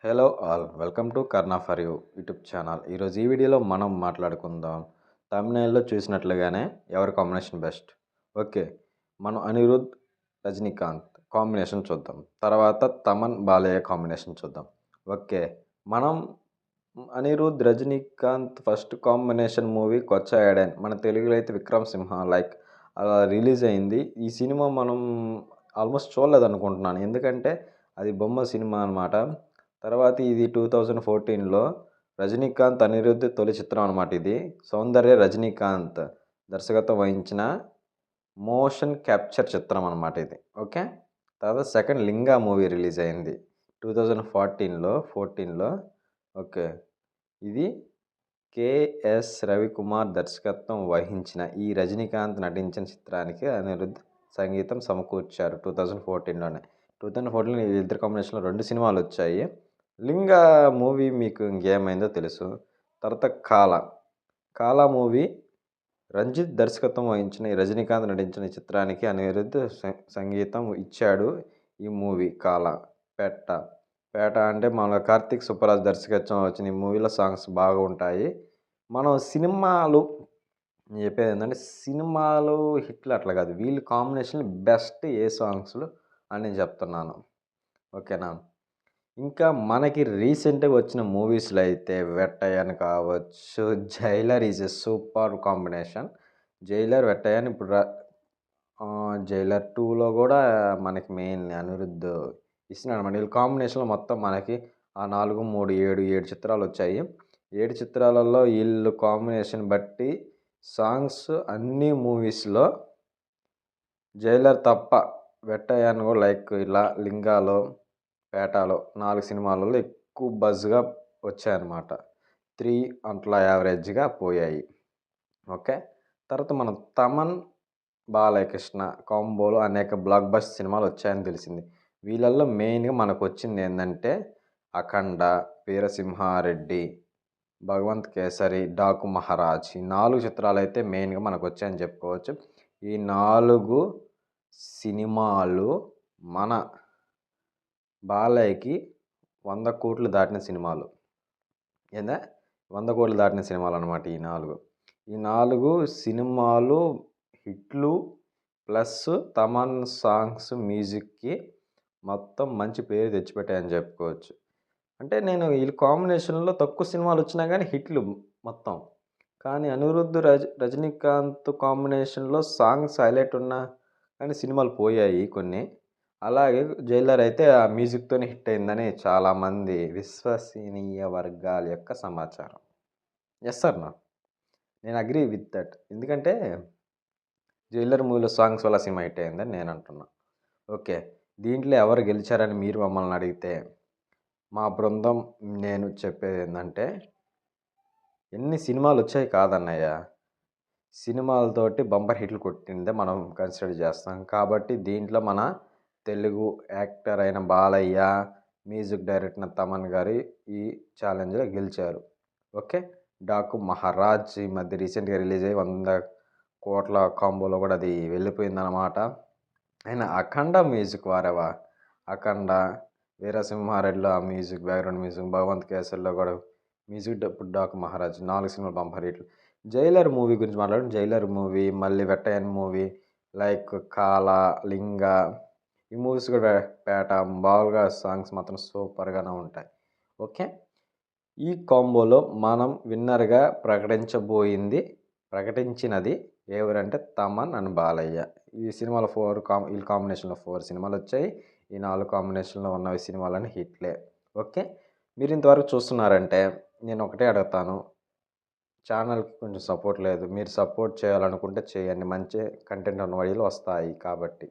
Hello all welcome to Karna for you YouTube channel. ఈరోజు ఈ వీడియోలో మనం మాట్లాడుకుందాం. తమిళనాడులో చూసినట్లుగానే ఎవరి కాంబినేషన్ బెస్ట్. ఓకే, మనం అనిరుద్ రజనీకాంత్ కాంబినేషన్ చూద్దాం. తర్వాత తమన్ బాలయ్య కాంబినేషన్ చూద్దాం. ఓకే, మనం Anirudh Rajinikanth first combination movie Kochadaiiyaan, మన తెలుగులో అయితే విక్రమ్ సింహ అలా రిలీజ్ అయింది. ఈ సినిమా మనం ఆల్మోస్ట్ చూడలేదు అనుకుంటున్నాను, ఎందుకంటే అది బొమ్మ సినిమా అనమాట. తర్వాత ఇది 2014లో రజనీకాంత్ అనిరుద్ తొలి చిత్రం అనమాట. ఇది సౌందర్య రజనీకాంత్ దర్శకత్వం వహించిన మోషన్ క్యాప్చర్ చిత్రం అనమాట ఇది. ఓకే, తర్వాత సెకండ్ లింగా మూవీ రిలీజ్ అయింది 2014లో. ఓకే, ఇది కేఎస్ రవికుమార్ దర్శకత్వం వహించిన ఈ రజనీకాంత్ నటించిన చిత్రానికి అనిరుద్ సంగీతం సమకూర్చారు 2014లోనే. 2014లో ఇద్దరు కాంబినేషన్లో 2 సినిమాలు వచ్చాయి. లింగా మూవీ మీకు ఇంకేమైందో తెలుసు. తర్వాత కాలా మూవీ రంజిత్ దర్శకత్వం వహించిన ఈ రజనీకాంత్ నటించిన చిత్రానికి అనిరుద్ సంగీతం ఇచ్చాడు. ఈ మూవీ పేట అంటే మన కార్తీక్ సుబ్బరాజ్ దర్శకత్వం వచ్చిన ఈ మూవీలో సాంగ్స్ బాగా ఉంటాయి. మనం సినిమాలు చెప్పేది ఏంటంటే, సినిమాలు హిట్లు అట్లా కాదు, వీళ్ళు కాంబినేషన్ బెస్ట్ ఏ సాంగ్స్లు అని నేను చెప్తున్నాను. ఓకేనా, ఇంకా మనకి రీసెంట్గా వచ్చిన మూవీస్లో అయితే వెట్టయ్యన్ కావచ్చు, Jailer is a super combination. Jailer Vettaiyan ఇప్పుడు జైలర్ 2లో కూడా మనకి మెయిన్ అనిరుద్ ఇస్తున్నాడు అనమాట. వీళ్ళ కాంబినేషన్లో మొత్తం మనకి ఆ 4, 3, 7 చిత్రాలు వచ్చాయి. 7 చిత్రాలలో వీళ్ళు కాంబినేషన్ బట్టి సాంగ్స్ అన్ని మూవీస్లో జైలర్ తప్ప వెట్టయ్యన్ కూడా లైక్ ఇలా లింగాలో, పేటాలో 4 సినిమాలలో ఎక్కువ బజ్గా వచ్చాయన్నమాట. 3 అట్లా యావరేజ్గా పోయాయి. ఓకే, తర్వాత మనం తమన్ బాలకృష్ణ కాంబోలో అనేక బ్లాక్ బస్టర్ సినిమాలు వచ్చాయని తెలిసింది. వీళ్ళల్లో మెయిన్గా మనకు వచ్చింది ఏంటంటే అఖండ, వీరసింహారెడ్డి, భగవంత్ కేసరి, డాకు మహారాజ్. ఈ 4 చిత్రాలు అయితే మెయిన్గా మనకు వచ్చాయని చెప్పుకోవచ్చు. ఈ 4 సినిమాలు మన బాలయ్యకి 100 కోట్లు దాటిన సినిమాలు. 100 కోట్లు దాటిన సినిమాలు అనమాట ఈ 4 సినిమాలు హిట్లు ప్లస్ తమన్ సాంగ్స్ మ్యూజిక్కి మొత్తం మంచి పేరు తెచ్చిపెట్టాయని చెప్పుకోవచ్చు. అంటే నేను వీళ్ళ కాంబినేషన్లో తక్కువ సినిమాలు వచ్చినా కానీ హిట్లు మొత్తం. కానీ అనిరుద్ రజనీకాంత్ కాంబినేషన్లో సాంగ్స్ హైలైట్ ఉన్నా కానీ సినిమాలు పోయాయి కొన్ని. అలాగే జైలర్ అయితే ఆ మ్యూజిక్తోనే హిట్ అయిందని చాలామంది విశ్వసనీయ వర్గాల యొక్క సమాచారం. ఎస్ సార్ నేను అగ్రీ విత్ దట్. ఎందుకంటే జైలర్ మూవీలో సాంగ్స్ వల్ల సినిమా హిట్ అయిందని నేను అంటున్నా. ఓకే, దీంట్లో ఎవరు గెలిచారని మీరు మమ్మల్ని అడిగితే మా బృందం నేను చెప్పేది ఏంటంటే, ఎన్ని సినిమాలు వచ్చాయి కాదన్నయ్య, సినిమాలతోటి బంపర్ హిట్లు కొట్టిందే మనం కన్సిడర్ చేస్తాం. కాబట్టి దీంట్లో మన తెలుగు యాక్టర్ అయిన బాలయ్య, మ్యూజిక్ డైరెక్టర్ తమన్ గారు ఈ ఛాలెంజ్లో గెలిచారు. ఓకే, డాకు మహారాజ్ ఈ మధ్య రీసెంట్గా రిలీజ్ అయ్యి 100 కోట్ల కాంబోలో కూడా అది వెళ్ళిపోయిందనమాట. అయినా అఖండ మ్యూజిక్ వారేవా, అఖండ, వీరసింహారెడ్డిలో ఆ మ్యూజిక్, బ్యాక్గ్రౌండ్ మ్యూజిక్, భగవంత్ కేసరిలో కూడా మ్యూజిక్, డాకు మహారాజ్ 4 సినిమాలు బంపర్ హిట్లు. జైలర్ మూవీ గురించి మాట్లాడడం, జైలర్ మూవీ, మళ్ళీ వెట్టయన్ మూవీ, లైక్ లింగ, ఈ మూవీస్ కూడా పేట బాగా సాంగ్స్ మాత్రం సూపర్గానే ఉంటాయి. ఓకే, ఈ కాంబోలో మనం విన్నర్గా ప్రకటించినది ఎవరంటే తమన్ అండ్ బాలయ్య. ఈ సినిమాలో వీళ్ళ కాంబినేషన్లో 4 సినిమాలు వచ్చాయి. ఈ 4 కాంబినేషన్లో ఉన్నవి సినిమాలని హిట్లే. ఓకే, మీరు ఇంతవరకు చూస్తున్నారంటే నేను ఒకటే అడుగుతాను, ఛానల్కి కొంచెం సపోర్ట్ లేదు. మీరు సపోర్ట్ చేయాలనుకుంటే చేయండి, మంచి కంటెంట్ ఉన్న వీడియోలు వస్తాయి కాబట్టి.